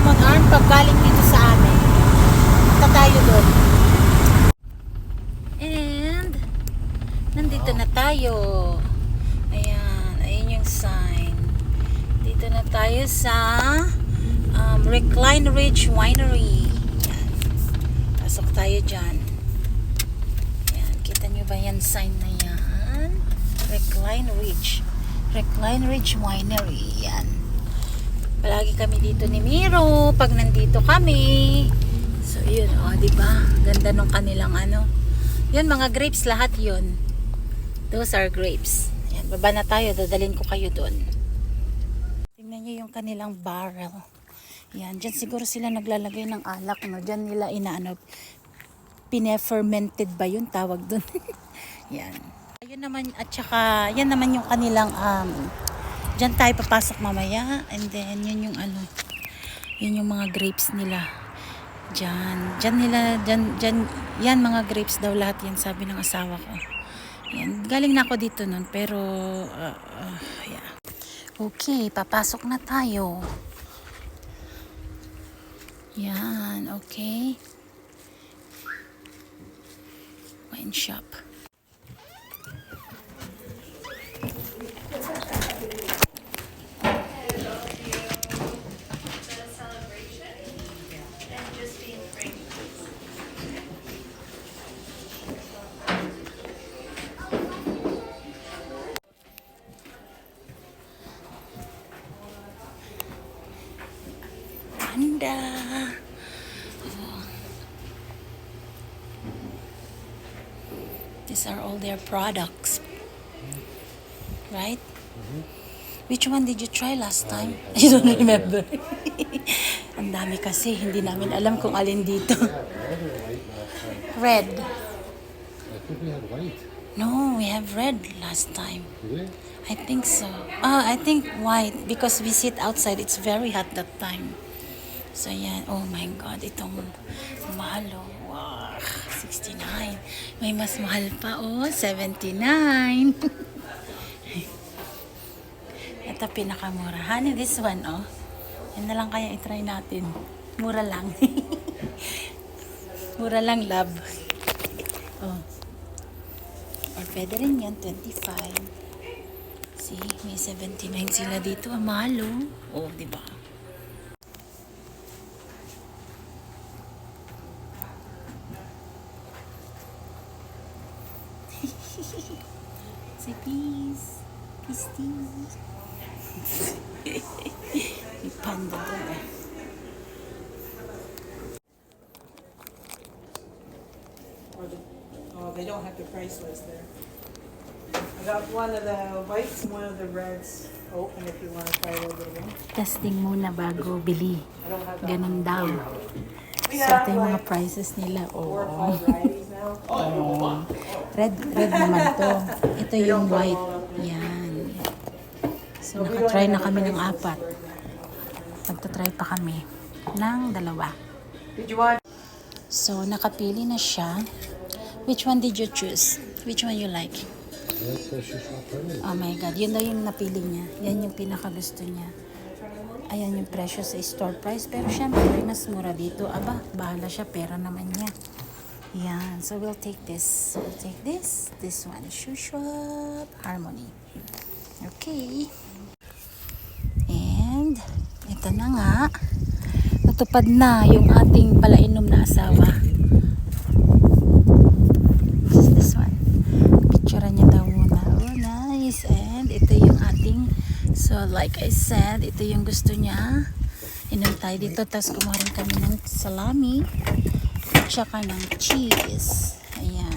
Salmon Arm pag galing dito sa amin. Punta tayo doon. And nandito na tayo. Ayan, ayun yung sign. Dito na tayo sa Recline Ridge Winery. Ayan. Pasok tayo dyan. Ayan, kita nyo ba yan sign na yan? Recline Ridge Winery. Yan. Palagi kami dito ni Miro pag nandito kami. So yun, oh, di ba? Ganda nung kanilang ano. Yun, mga grapes lahat yun. Those are grapes. Yan, baba na tayo, dadalhin ko kayo doon. Tingnan niyo yung kanilang barrel. Yan, diyan siguro sila naglalagay ng alak, no? Diyan nila inaano, pine-fermented ba yun tawag doon? Yan. Ayun naman, at saka, yan naman yung kanilang, dyan tayo papasok mamaya. And then, yun yung ano, yun yung mga grapes nila. Dyan yan mga grapes daw lahat yan, sabi ng asawa ko. Yan, galing na ako dito nun, pero, yeah. Okay, papasok na tayo. Yan, okay. Wine shop. Ganda. Oh. These are all their products. Right? Which one did you try last time? I don't remember. Ang dami kasi, hindi namin alam kung alin dito. Red. I think we had white. No, we have red last time. Did we? I think so. I think white because we sit outside. It's very hot that time. So yan, oh my God, itong mahal, oh. Wow, 69. May mas mahal pa, oh, 79. Ito pinakamura. Honey, this one, oh. Yan na lang kaya itry natin. Mura lang. Mura lang, love. Oh. Or pwede rin yan, 25. See, may 79 sila dito. Ang mahal, oh. Oh, diba? Say peace. Peace, peace. May panda doon, eh. Oh, they don't have the price list there. I got one of the whites and one of the reds open if you want to try a little bit of them. Testing muna bago bili. I don't have that. Ganun daw. We So, have ito yung mga like prices nila. 4 or Oh. 5 varieties now. Red naman to. Ito yung white. Yan. So, nakatry na kami ng 4. Magta-try pa kami ng 2. Did you want? So, nakapili na siya. Which one did you choose? Which one you like? That's precious alternative. Oh my God. Yun daw yung napili niya. Yan yung pinakagusto niya. Ayan yung presyo sa store price. Pero syempre, mas mura dito. Aba, bahala siya. Pera naman niya. Yan. So, we'll take this. We'll take this. This one. Shoe Shop Harmony. Okay. And, ito na nga. Natupad na yung ating palainom na asawa. This is this one. Picturean niya daw muna. Oh, nice. And, ito yung ating, so like I said, ito yung gusto niya. Inom tayo dito. Tapos kumuha rin kami ng salami. At saka ng cheese. Ayan.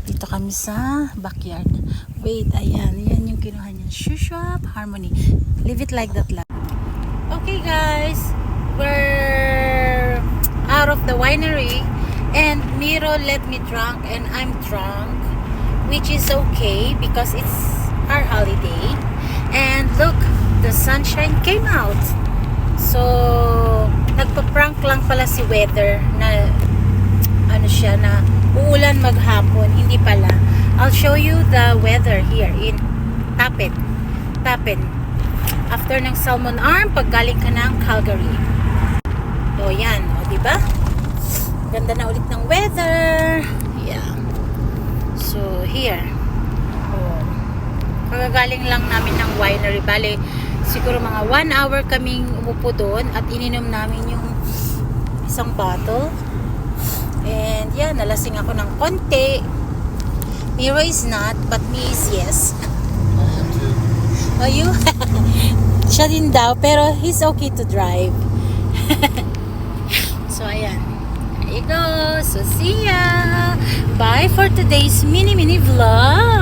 Dito kami sa backyard. Wait, ayan. Yan yung kinuha niya. Shoe Shop Harmony. Leave it like that lang. Okay guys. We're out of the winery. And Miro let me drunk. And I'm drunk. Which is okay because it's our holiday. And look, the sunshine came out. So, nagpa-prank lang pala si weather na ano siya na uulan maghapon. Hindi pala. I'll show you the weather here in Tapen. After ng Salmon Arm, pag galing ka ng Calgary. O yan, o diba? Ganda na ulit ng weather. Yeah. So here. O, kagagaling lang namin ng winery. Bale, siguro mga 1 hour kaming umupo doon at ininom namin yung isang bottle. And yeah, nalasing ako ng konti. Miro is not, but me is yes. Oh, you? Siya din daw, pero he's okay to drive. So, ayan. There you go. So, see ya. Bye for today's mini vlog.